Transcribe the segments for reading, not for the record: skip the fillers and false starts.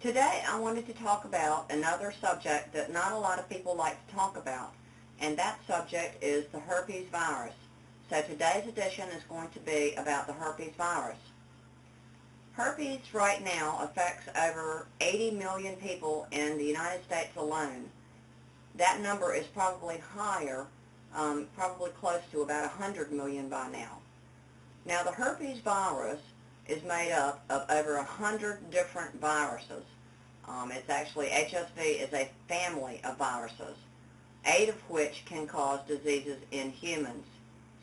Today I wanted to talk about another subject that not a lot of people like to talk about, and that subject is the herpes virus. So today's edition is going to be about the herpes virus. Herpes right now affects over 80 million people in the United States alone. That number is probably higher, probably close to about 100 million by now. Now the herpes virus is made up of over 100 different viruses. It's actually, HSV is a family of viruses, 8 of which can cause diseases in humans.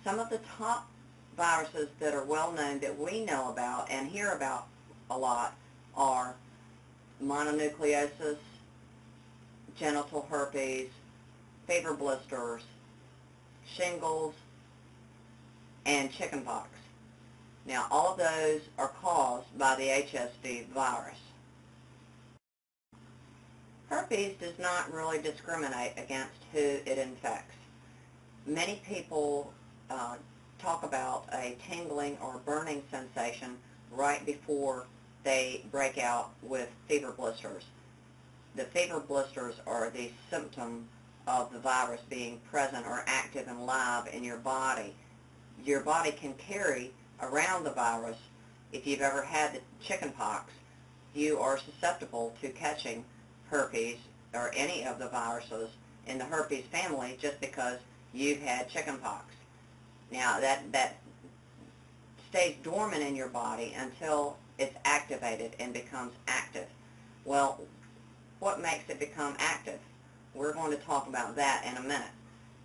Some of the top viruses that are well known that we know about and hear about a lot are mononucleosis, genital herpes, fever blisters, shingles, and chickenpox. Now, all of those are caused by the HSV virus. Herpes does not really discriminate against who it infects. Many people talk about a tingling or burning sensation right before they break out with fever blisters. The fever blisters are the symptom of the virus being present or active and live in your body. Your body can carry around the virus. If you've ever had the chickenpox, you are susceptible to catching herpes or any of the viruses in the herpes family just because you've had chickenpox. Now that stays dormant in your body until it's activated and becomes active. Well, what makes it become active? We're going to talk about that in a minute.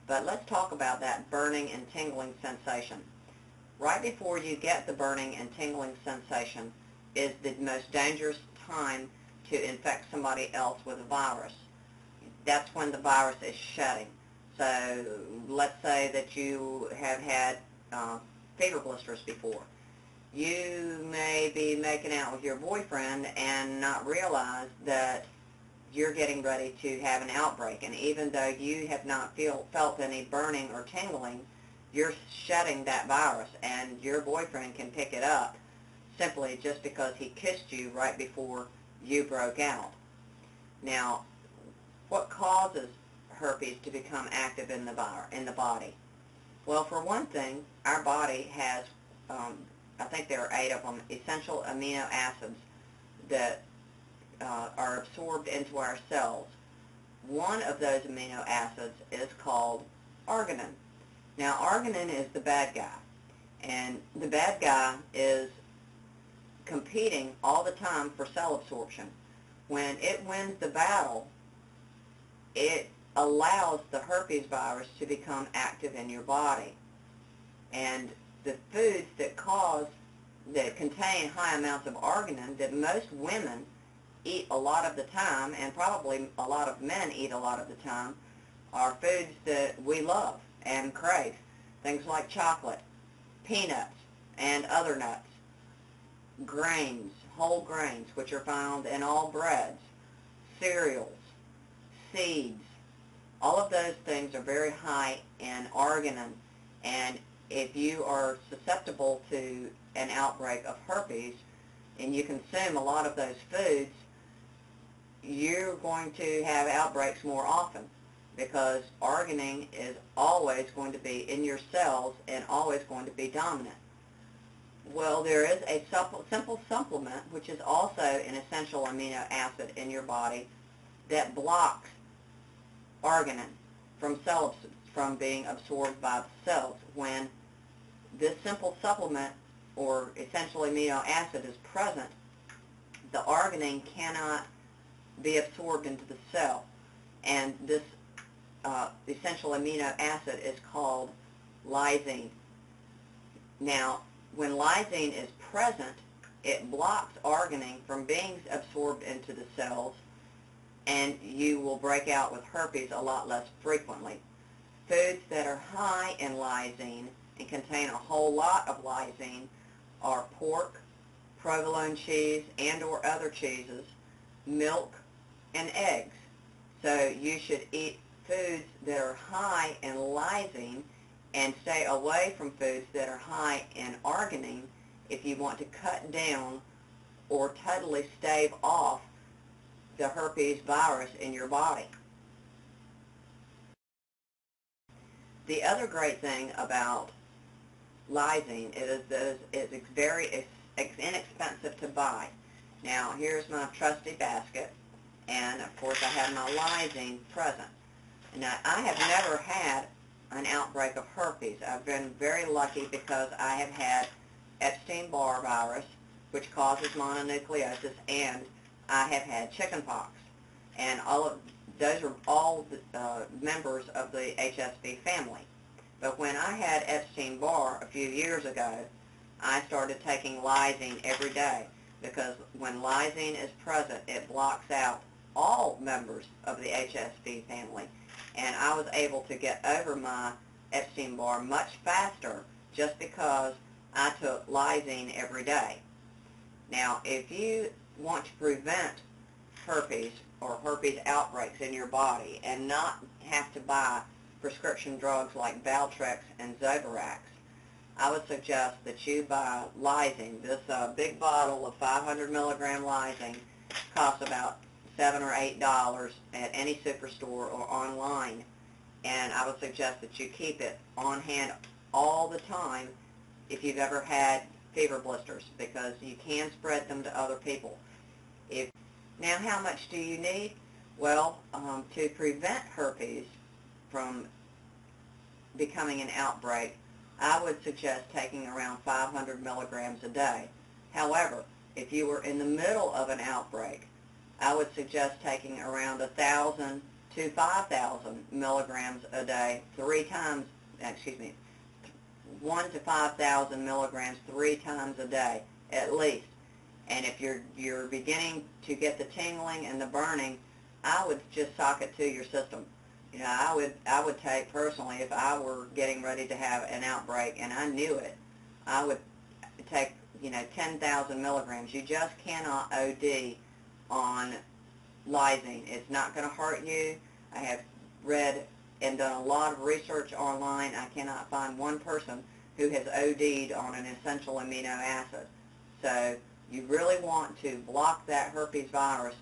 But let's talk about that burning and tingling sensation. Right before you get the burning and tingling sensation is the most dangerous time to infect somebody else with a virus. That's when the virus is shedding. So let's say that you have had fever blisters before. You may be making out with your boyfriend and not realize that you're getting ready to have an outbreak. And even though you have not felt any burning or tingling, you're shedding that virus, and your boyfriend can pick it up simply just because he kissed you right before you broke out. Now, what causes herpes to become active in the body? Well, for one thing, our body has, I think there are 8 of them, essential amino acids that are absorbed into our cells. One of those amino acids is called arginine. Now, arginine is the bad guy, and the bad guy is competing all the time for cell absorption. When it wins the battle, it allows the herpes virus to become active in your body. And the foods that contain high amounts of arginine that most women eat a lot of the time, and probably a lot of men eat a lot of the time, are foods that we love and crave. Things like chocolate, peanuts, and other nuts, grains, whole grains, which are found in all breads, cereals, seeds. All of those things are very high in arginine, and if you are susceptible to an outbreak of herpes and you consume a lot of those foods, you're going to have outbreaks more often, because arginine is always going to be in your cells and always going to be dominant. Well, there is a simple supplement, which is also an essential amino acid in your body, that blocks arginine from being absorbed by the cells. When this simple supplement or essential amino acid is present, the arginine cannot be absorbed into the cell, and this essential amino acid is called lysine. Now, when lysine is present, it blocks arginine from being absorbed into the cells, and you will break out with herpes a lot less frequently. Foods that are high in lysine and contain a whole lot of lysine are pork, provolone cheese and or other cheeses, milk, and eggs. So you should eat foods that are high in lysine and stay away from foods that are high in arginine if you want to cut down or totally stave off the herpes virus in your body. The other great thing about lysine is that it's very inexpensive to buy. Now, here's my trusty basket, and of course I have my lysine present. Now, I have never had an outbreak of herpes. I've been very lucky because I have had Epstein-Barr virus, which causes mononucleosis, and I have had chickenpox. And those are all members of the HSV family. But when I had Epstein-Barr a few years ago, I started taking lysine every day, because when lysine is present, it blocks out all members of the HSV family. And I was able to get over my Epstein-Barr much faster just because I took lysine every day. Now, if you want to prevent herpes or herpes outbreaks in your body and not have to buy prescription drugs like Valtrex and Zovirax, I would suggest that you buy lysine. This big bottle of 500 milligram lysine costs about $7 or $8 at any superstore or online, and I would suggest that you keep it on hand all the time if you've ever had fever blisters, because you can spread them to other people. Now, how much do you need? Well, to prevent herpes from becoming an outbreak, I would suggest taking around 500 milligrams a day. However, if you were in the middle of an outbreak, I would suggest taking around 1,000 to 5,000 milligrams a day 1 to 5,000 milligrams 3 times a day at least. And if you're beginning to get the tingling and the burning, I would just sock it to your system. You know, I would take, personally, if I were getting ready to have an outbreak and I knew it, I would take, 10,000 milligrams. You just cannot OD on lysine. It's not going to hurt you. I have read and done a lot of research online. I cannot find one person who has OD'd on an essential amino acid. So you really want to block that herpes virus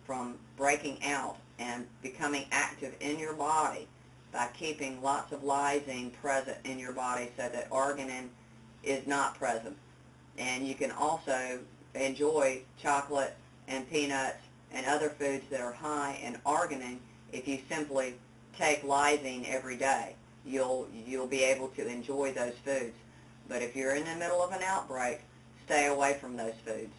from breaking out and becoming active in your body by keeping lots of lysine present in your body so that arginine is not present. And you can also enjoy chocolate and peanuts and other foods that are high in arginine. If you simply take lysine every day, you'll be able to enjoy those foods. But if you're in the middle of an outbreak, stay away from those foods.